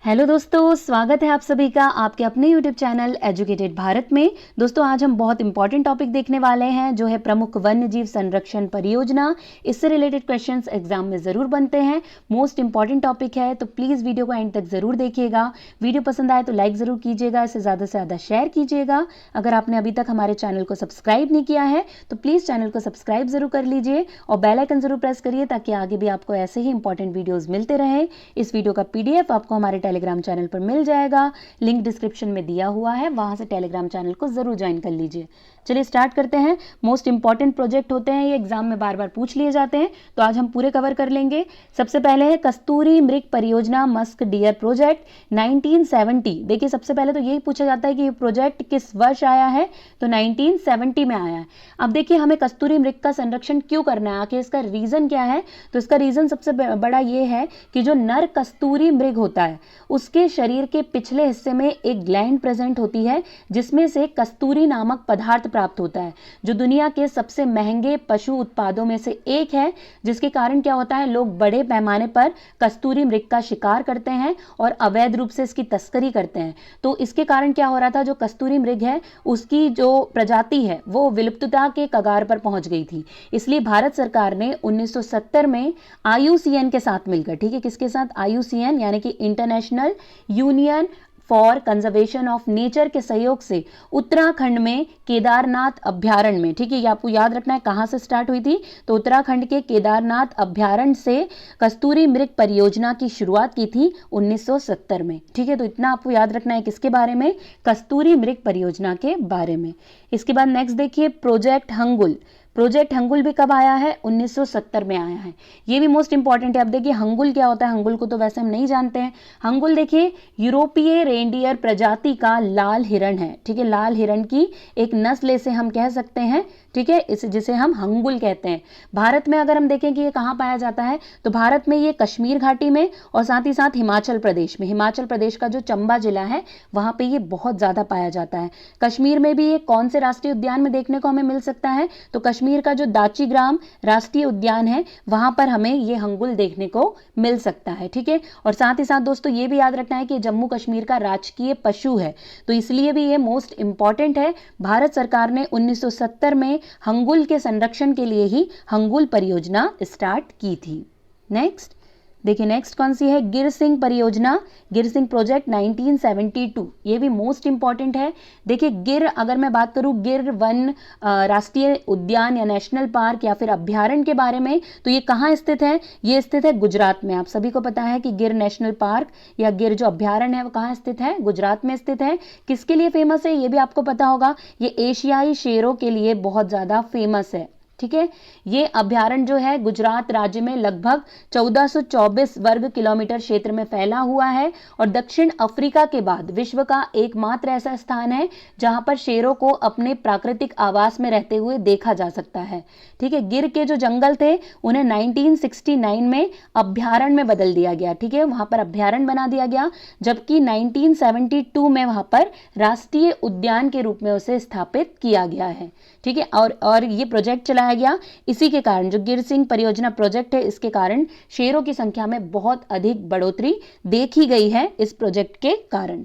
Hello दोस्तों, स्वागत है आप सभी का आपके अपने यूट्यूब चैनल एजुकेटेड भारत में। दोस्तों आज हम बहुत इंपॉर्टेंट टॉपिक देखने वाले हैं जो है प्रमुख वन्य जीव संरक्षण परियोजना। इससे रिलेटेड क्वेश्चंस एग्जाम में ज़रूर बनते हैं। मोस्ट इंपॉर्टेंट टॉपिक है तो प्लीज़ वीडियो को एंड तक ज़रूर देखिएगा। वीडियो पसंद आए तो लाइक ज़रूर कीजिएगा, इसे ज़्यादा से ज़्यादा शेयर कीजिएगा। अगर आपने अभी तक हमारे चैनल को सब्सक्राइब नहीं किया है तो प्लीज़ चैनल को सब्सक्राइब ज़रूर कर लीजिए और बेल आइकन ज़रूर प्रेस करिए ताकि आगे भी आपको ऐसे ही इंपॉर्टेंट वीडियोज़ मिलते रहें। इस वीडियो का PDF आपको हमारे टेलीग्राम चैनल पर मिल जाएगा, लिंक डिस्क्रिप्शन में दिया हुआ है, वहां से टेलीग्राम चैनल को जरूर ज्वाइन कर लीजिए। चलिए स्टार्ट करते हैं। मोस्ट इंपॉर्टेंट प्रोजेक्ट होते हैं, ये एग्जाम में बार बार पूछ लिए जाते हैं तो आज हम पूरे कवर कर लेंगे। सबसे पहले है कस्तूरी मृग परियोजना मस्क डियर प्रोजेक्ट 1970। देखिए सबसे पहले तो यही पूछा जाता है कि ये प्रोजेक्ट किस वर्ष आया है, तो 1970 में आया है। अब देखिए हमें कस्तूरी मृग का संरक्षण क्यों करना है, आखिर इसका रीजन क्या है, तो इसका रीजन सबसे बड़ा ये है कि जो नर कस्तूरी मृग होता है उसके शरीर के पिछले हिस्से में एक ग्लैंड प्रेजेंट होती है जिसमें से कस्तूरी नामक पदार्थ प्राप्त होता है, जो दुनिया के सबसे महंगे पशु उत्पादों में से एक है। जिसके कारण क्या होता है, लोग बड़े पैमाने पर कस्तूरी मृग का शिकार करते हैं और अवैध रूप से इसकी तस्करी करते हैं। तो इसके कारण क्या हो रहा था, जो कस्तूरी मृग है उसकी जो प्रजाति है वो विलुप्तता के कगार पर पहुंच गई थी। इसलिए भारत सरकार ने 1970 में IUCN के साथ मिलकर, ठीक है किसके साथ, IUCN यानी कि international union for conservation of nature के सहयोग से उत्तराखंड में केदारनाथ अभ्यारण्य में, ठीक है ये आपको याद रखना है कहां से स्टार्ट हुई थी, तो उत्तराखंड के केदारनाथ अभ्यारण्य से कस्तूरी मृग परियोजना की शुरुआत की थी 1970 में। ठीक है, तो इतना आपको याद रखना है किसके बारे में, कस्तूरी मृग परियोजना के बारे में। इसके बाद नेक्स्ट देखिए प्रोजेक्ट हंगुल। प्रोजेक्ट हंगुल भी कब आया है, 1970 में आया है। ये भी मोस्ट इंपॉर्टेंट है। अब देखिए हंगुल क्या होता है, हंगुल को तो वैसे हम नहीं जानते हैं। हंगुल देखिए यूरोपीय रेंडियर प्रजाति का लाल हिरण है, ठीक है लाल हिरण की एक नस्ल से हम कह सकते हैं, ठीक है इसे जिसे हम हंगुल कहते हैं। भारत में अगर हम देखें कि ये कहाँ पाया जाता है, तो भारत में ये कश्मीर घाटी में और साथ ही साथ हिमाचल प्रदेश में, हिमाचल प्रदेश का जो चंबा जिला है वहां पे ये बहुत ज्यादा पाया जाता है। कश्मीर में भी ये कौन से राष्ट्रीय उद्यान में देखने को हमें मिल सकता है, तो कश्मीर का जो दाचीग्राम राष्ट्रीय उद्यान है वहां पर हमें ये हंगुल देखने को मिल सकता है। ठीक है, और साथ ही साथ दोस्तों ये भी याद रखना है कि जम्मू कश्मीर का राजकीय पशु है, तो इसलिए भी ये मोस्ट इंपॉर्टेंट है। भारत सरकार ने 1970 में हंगुल के संरक्षण के लिए ही हंगुल परियोजना स्टार्ट की थी। नेक्स्ट देखिए, नेक्स्ट कौन सी है, गिर सिंह परियोजना, गिर सिंह प्रोजेक्ट 1972। ये भी मोस्ट इंपॉर्टेंट है। देखिए गिर, अगर मैं बात करूं गिर वन राष्ट्रीय उद्यान या नेशनल पार्क या फिर अभ्यारण्य के बारे में, तो ये कहाँ स्थित है, ये स्थित है गुजरात में। आप सभी को पता है कि गिर नेशनल पार्क या गिर जो अभ्यारण्य है वो कहाँ स्थित है, गुजरात में स्थित है। किसके लिए फेमस है, ये भी आपको पता होगा, ये एशियाई शेरों के लिए बहुत ज्यादा फेमस है। ठीक है, ये अभ्यारण्य जो है गुजरात राज्य में लगभग 1424 वर्ग किलोमीटर क्षेत्र में फैला हुआ है और दक्षिण अफ्रीका के बाद विश्व का एकमात्र ऐसा स्थान है जहां पर शेरों को अपने प्राकृतिक आवास में रहते हुए देखा जा सकता है। ठीक है, गिर के जो जंगल थे उन्हें 1969 में अभ्यारण्य में बदल दिया गया, ठीक है वहां पर अभ्यारण्य बना दिया गया, जबकि 1972 में वहां पर राष्ट्रीय उद्यान के रूप में उसे स्थापित किया गया है। ठीक है, और ये प्रोजेक्ट चलाया गया इसी के कारण, जो गिर सिंह परियोजना प्रोजेक्ट है इसके कारण शेरों की संख्या में बहुत अधिक बढ़ोतरी देखी गई है इस प्रोजेक्ट के कारण।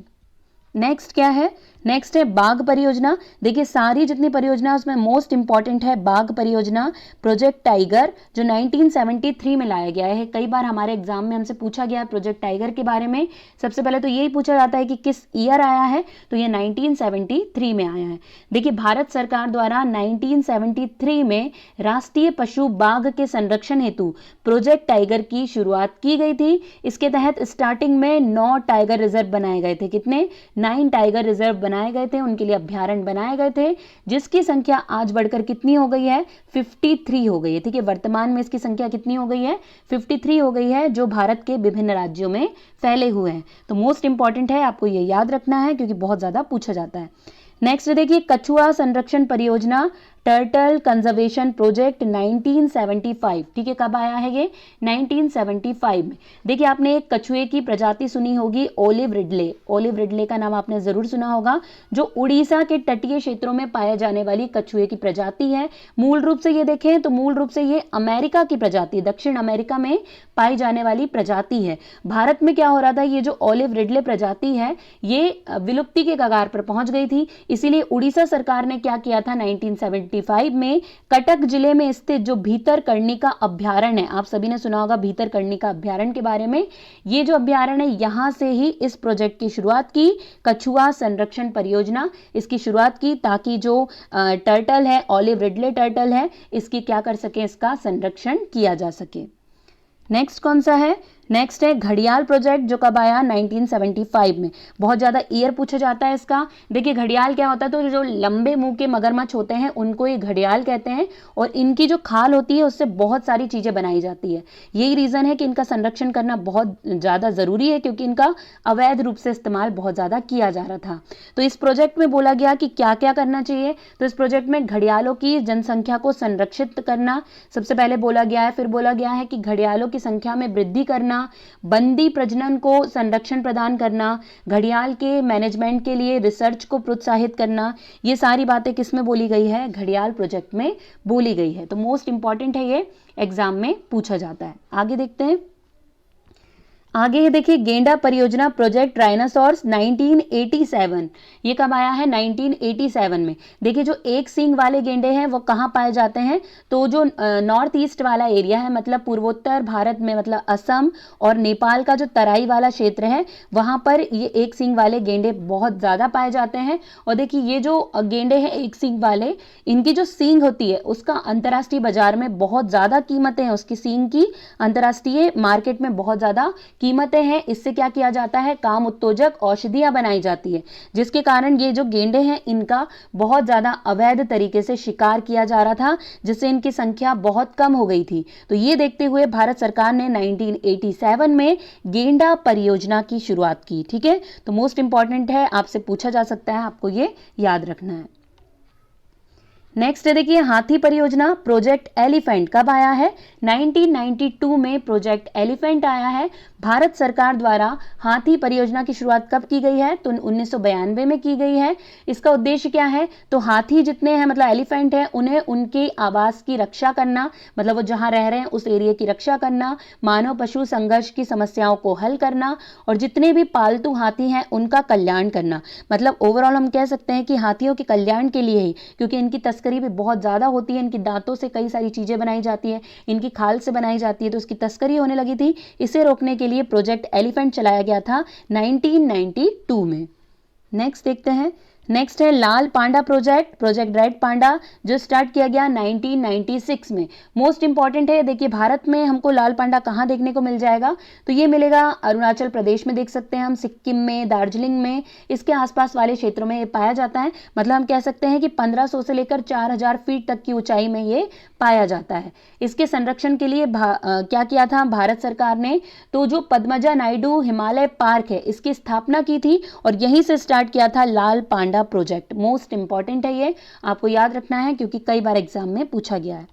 नेक्स्ट क्या है, नेक्स्ट है बाघ परियोजना। देखिए सारी जितनी परियोजना उसमें मोस्ट इंपॉर्टेंट है बाघ परियोजना प्रोजेक्ट टाइगर, जो 1973 में लाया गया है। कई बार हमारे एग्जाम में हमसे पूछा गया प्रोजेक्ट टाइगर के बारे में। सबसे पहले तो यही पूछा जाता है कि किस ईयर आया है, तो ये 1973 में आया है। देखिए भारत सरकार द्वारा 1973 में राष्ट्रीय पशु बाघ के संरक्षण हेतु प्रोजेक्ट टाइगर की शुरुआत की गई थी। इसके तहत स्टार्टिंग में 9 टाइगर रिजर्व बनाए गए थे। कितने, 9 टाइगर रिजर्व बनाए गए थे, उनके लिए अभ्यारण्य बनाए गए थे, जिसकी संख्या आज बढ़कर कितनी हो गई है, 53 हो गई है। ठीक है, वर्तमान में इसकी संख्या कितनी हो गई है, 53 हो गई है, जो भारत के विभिन्न राज्यों में फैले हुए हैं। तो मोस्ट इंपॉर्टेंट है, आपको ये याद रखना है क्योंकि बहुत ज्यादा पूछा जाता है। नेक्स्ट देखिए कछुआ संरक्षण परियोजना टर्टल कंजर्वेशन प्रोजेक्ट 1975। ठीक है, कब आया है ये? 1975 में। देखिए आपने एक कछुए की प्रजाति सुनी होगी, ओलिव रिडले। ओलिव रिडले का नाम आपने जरूर सुना होगा, जो उड़ीसा के तटीय क्षेत्रों में पाए जाने वाली कछुए की प्रजाति है। मूल रूप से ये देखें तो मूल रूप से ये अमेरिका की प्रजाति, दक्षिण अमेरिका में पाई जाने वाली प्रजाति है। भारत में क्या हो रहा था, ये जो ओलिव रिडले प्रजाति है ये विलुप्ति के कगार पर पहुंच गई थी। इसीलिए उड़ीसा सरकार ने क्या किया था, 1975 में कटक जिले में स्थित जो भीतरकनिका अभ्यारण्य है, आप सभी ने सुना होगा भीतरकनिका अभ्यारण्य के बारे में, ये जो अभ्यारण्य है यहां से ही इस प्रोजेक्ट की शुरुआत की, कछुआ संरक्षण परियोजना, इसकी शुरुआत की ताकि जो टर्टल है, ओलिव रिडले टर्टल है, इसकी क्या कर सके, इसका संरक्षण किया जा सके। नेक्स्ट कौन सा है? नेक्स्ट है घड़ियाल प्रोजेक्ट, जो कब आया? 1975 में। बहुत ज़्यादा ईयर पूछा जाता है इसका। देखिए घड़ियाल क्या होता है, तो जो लंबे मुंह के मगरमच्छ होते हैं उनको ये घड़ियाल कहते हैं, और इनकी जो खाल होती है उससे बहुत सारी चीज़ें बनाई जाती है। यही रीज़न है कि इनका संरक्षण करना बहुत ज़्यादा ज़रूरी है, क्योंकि इनका अवैध रूप से इस्तेमाल बहुत ज़्यादा किया जा रहा था। तो इस प्रोजेक्ट में बोला गया कि क्या क्या करना चाहिए, तो इस प्रोजेक्ट में घड़ियालों की जनसंख्या को संरक्षित करना सबसे पहले बोला गया है। फिर बोला गया है कि घड़ियालों की संख्या में वृद्धि करना, बंदी प्रजनन को संरक्षण प्रदान करना, घड़ियाल के मैनेजमेंट के लिए रिसर्च को प्रोत्साहित करना, ये सारी बातें किसमें बोली गई है? घड़ियाल प्रोजेक्ट में बोली गई है। तो मोस्ट इंपॉर्टेंट है, ये एग्जाम में पूछा जाता है। आगे देखते हैं। आगे ये देखिए गेंडा परियोजना प्रोजेक्ट राइनासोर्स 1987। ये कब आया है? 1987 में। देखिए जो एक सींग वाले गेंडे हैं वो कहाँ पाए जाते हैं, तो जो नॉर्थ ईस्ट वाला एरिया है, मतलब पूर्वोत्तर भारत में, मतलब असम और नेपाल का जो तराई वाला क्षेत्र है वहाँ पर ये एक सींग वाले गेंडे बहुत ज़्यादा पाए जाते हैं। और देखिए ये जो गेंडे हैं एक सींग वाले, इनकी जो सींग होती है उसका अंतर्राष्ट्रीय बाजार में बहुत ज़्यादा कीमतें हैं, उसकी सींग की अंतर्राष्ट्रीय मार्केट में बहुत ज़्यादा कीमतें हैं। इससे क्या किया जाता है, काम उत्तेजक औषधियां बनाई जाती है, जिसके कारण ये जो गेंडे हैं इनका बहुत ज्यादा अवैध तरीके से शिकार किया जा रहा था, जिससे इनकी संख्या बहुत कम हो गई थी। तो ये देखते हुए भारत सरकार ने 1987 में गेंडा परियोजना की शुरुआत की। ठीक है, तो मोस्ट इंपॉर्टेंट है, आपसे पूछा जा सकता है, आपको ये याद रखना है। नेक्स्ट है देखिए हाथी परियोजना प्रोजेक्ट एलिफेंट, कब आया है? 1992 में प्रोजेक्ट एलिफेंट आया है। भारत सरकार द्वारा हाथी परियोजना की शुरुआत कब की गई है? तो 1992 में की गई है। इसका उद्देश्य क्या है? तो हाथी जितने हैं, मतलब एलिफेंट है, उन्हें उनके आवास की रक्षा करना, मतलब वो जहां रह रहे हैं उस एरिया की रक्षा करना, मानव पशु संघर्ष की समस्याओं को हल करना, और जितने भी पालतू हाथी हैं उनका कल्याण करना। मतलब ओवरऑल हम कह सकते हैं कि हाथियों के कल्याण के लिए ही, क्योंकि इनकी तस्करी भी बहुत ज़्यादा होती है, इनकी दांतों से कई सारी चीज़ें बनाई जाती है, इनकी खाल से बनाई जाती है, तो उसकी तस्करी होने लगी थी। इसे रोकने के लिए प्रोजेक्ट एलिफेंट चलाया गया था 1992 में। नेक्स्ट देखते हैं। नेक्स्ट है लाल पांडा प्रोजेक्ट, प्रोजेक्ट रेड पांडा, जो स्टार्ट किया गया 1996 में। मोस्ट इंपॉर्टेंट है, देखिए भारत में हमको लाल पांडा कहाँ देखने को मिल जाएगा, तो ये मिलेगा अरुणाचल प्रदेश में देख सकते हैं हम, सिक्किम में, दार्जिलिंग में, इसके आसपास वाले क्षेत्रों में ये पाया जाता है। मतलब हम कह सकते हैं कि 1500 से लेकर 4000 फीट तक की ऊंचाई में ये पाया जाता है। इसके संरक्षण के लिए क्या किया था भारत सरकार ने, तो जो पद्मजा नायडू हिमालय पार्क है इसकी स्थापना की थी, और यहीं से स्टार्ट किया था लाल पांडा प्रोजेक्ट। मोस्ट इंपॉर्टेंट है, ये आपको याद रखना है क्योंकि कई बार एग्जाम में पूछा गया है।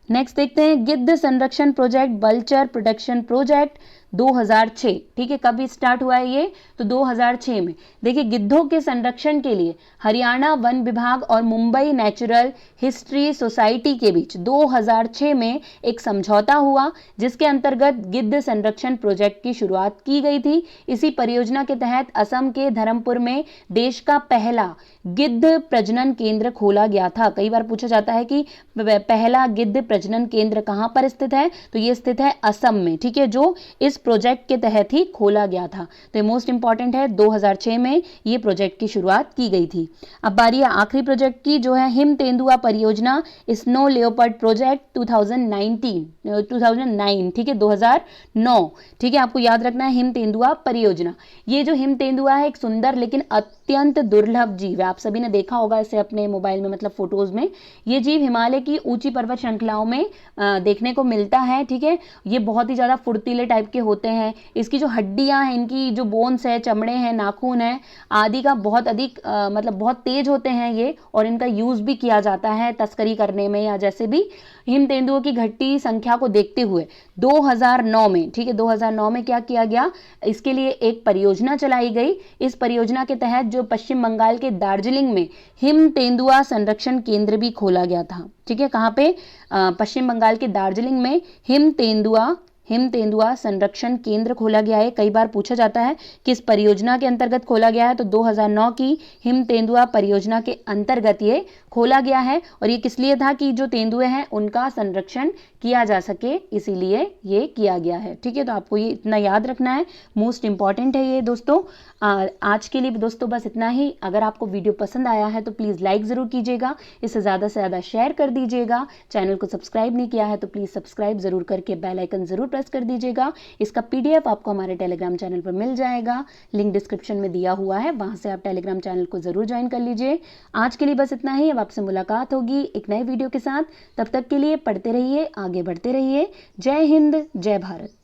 नेक्स्ट देखते हैं गिद्ध संरक्षण प्रोजेक्ट वल्चर प्रोटेक्शन प्रोजेक्ट 2006। ठीक है, कब स्टार्ट हुआ है ये, तो 2006 में। देखिए गिद्धों के संरक्षण के लिए हरियाणा वन विभाग और मुंबई नेचुरल हिस्ट्री सोसाइटी के बीच 2006 में एक समझौता हुआ, जिसके अंतर्गत गिद्ध संरक्षण प्रोजेक्ट की शुरुआत की गई थी। इसी परियोजना के तहत असम के धर्मपुर में देश का पहला गिद्ध प्रजनन केंद्र खोला गया था। कई बार पूछा जाता है कि पहला गिद्ध प्रजनन केंद्र कहां पर स्थित है, तो ये स्थित है असम में। ठीक है, जो इस प्रोजेक्ट के तहत ही खोला गया था। तो ये मोस्ट इंपॉर्टेंट है, 2006 में ये प्रोजेक्ट की शुरुआत की गई थी। अब बारी है आखिरी प्रोजेक्ट की, जो है हिम तेंदुआ परियोजना स्नो लेओपर्ड प्रोजेक्ट 2009। ठीक है, 2009। ठीक है, आपको याद रखना है हिम तेंदुआ परियोजना। ये जो हिम तेंदुआ है एक सुंदर लेकिन अत्यंत दुर्लभ जीव है। आप सभी ने देखा होगा इसे अपने मोबाइल में, मतलब फोटोज में। ये जीव हिमालय की ऊंची पर्वत श्रृंखलाओं में देखने को मिलता है। ठीक है, ये बहुत ही ज्यादा फुर्तीले टाइप के होते हैं, इसकी जो हड्डियां हैं, इनकी जो बोन्स है, चमड़े हैं, नाखून है आदि का बहुत अधिक मतलब बहुत तेज होते हैं ये, और इनका यूज भी किया जाता है तस्करी करने में या जैसे भी। हिम तेंदुओं की घटती संख्या को देखते हुए 2009 में, ठीक है, 2009 में क्या किया गया, इसके लिए एक परियोजना चलाई गई। इस परियोजना के तहत जो पश्चिम बंगाल के दार्जिलिंग में हिम तेंदुआ संरक्षण केंद्र भी खोला गया था। ठीक है, कहाँ पे, पश्चिम बंगाल के दार्जिलिंग में हिम तेंदुआ संरक्षण केंद्र खोला गया है। कई बार पूछा जाता है कि इस परियोजना के अंतर्गत खोला गया है, तो 2009 की हिम तेंदुआ परियोजना के अंतर्गत ये खोला गया है। और ये किस लिए था कि जो तेंदुए हैं उनका संरक्षण किया जा सके, इसीलिए ये किया गया है। ठीक है, तो आपको ये इतना याद रखना है, मोस्ट इंपॉर्टेंट है ये दोस्तों। आज के लिए दोस्तों बस इतना ही। अगर आपको वीडियो पसंद आया है तो प्लीज़ लाइक ज़रूर कीजिएगा, इसे ज़्यादा से ज़्यादा शेयर कर दीजिएगा। चैनल को सब्सक्राइब नहीं किया है तो प्लीज़ सब्सक्राइब ज़रूर करके बेल आइकन ज़रूर प्रेस कर दीजिएगा। इसका PDF आपको हमारे टेलीग्राम चैनल पर मिल जाएगा, लिंक डिस्क्रिप्शन में दिया हुआ है, वहाँ से आप टेलीग्राम चैनल को ज़रूर ज्वाइन कर लीजिए। आज के लिए बस इतना ही। अब आपसे मुलाकात होगी एक नए वीडियो के साथ। तब तक के लिए पढ़ते रहिए, आगे बढ़ते रहिए। जय हिंद, जय भारत।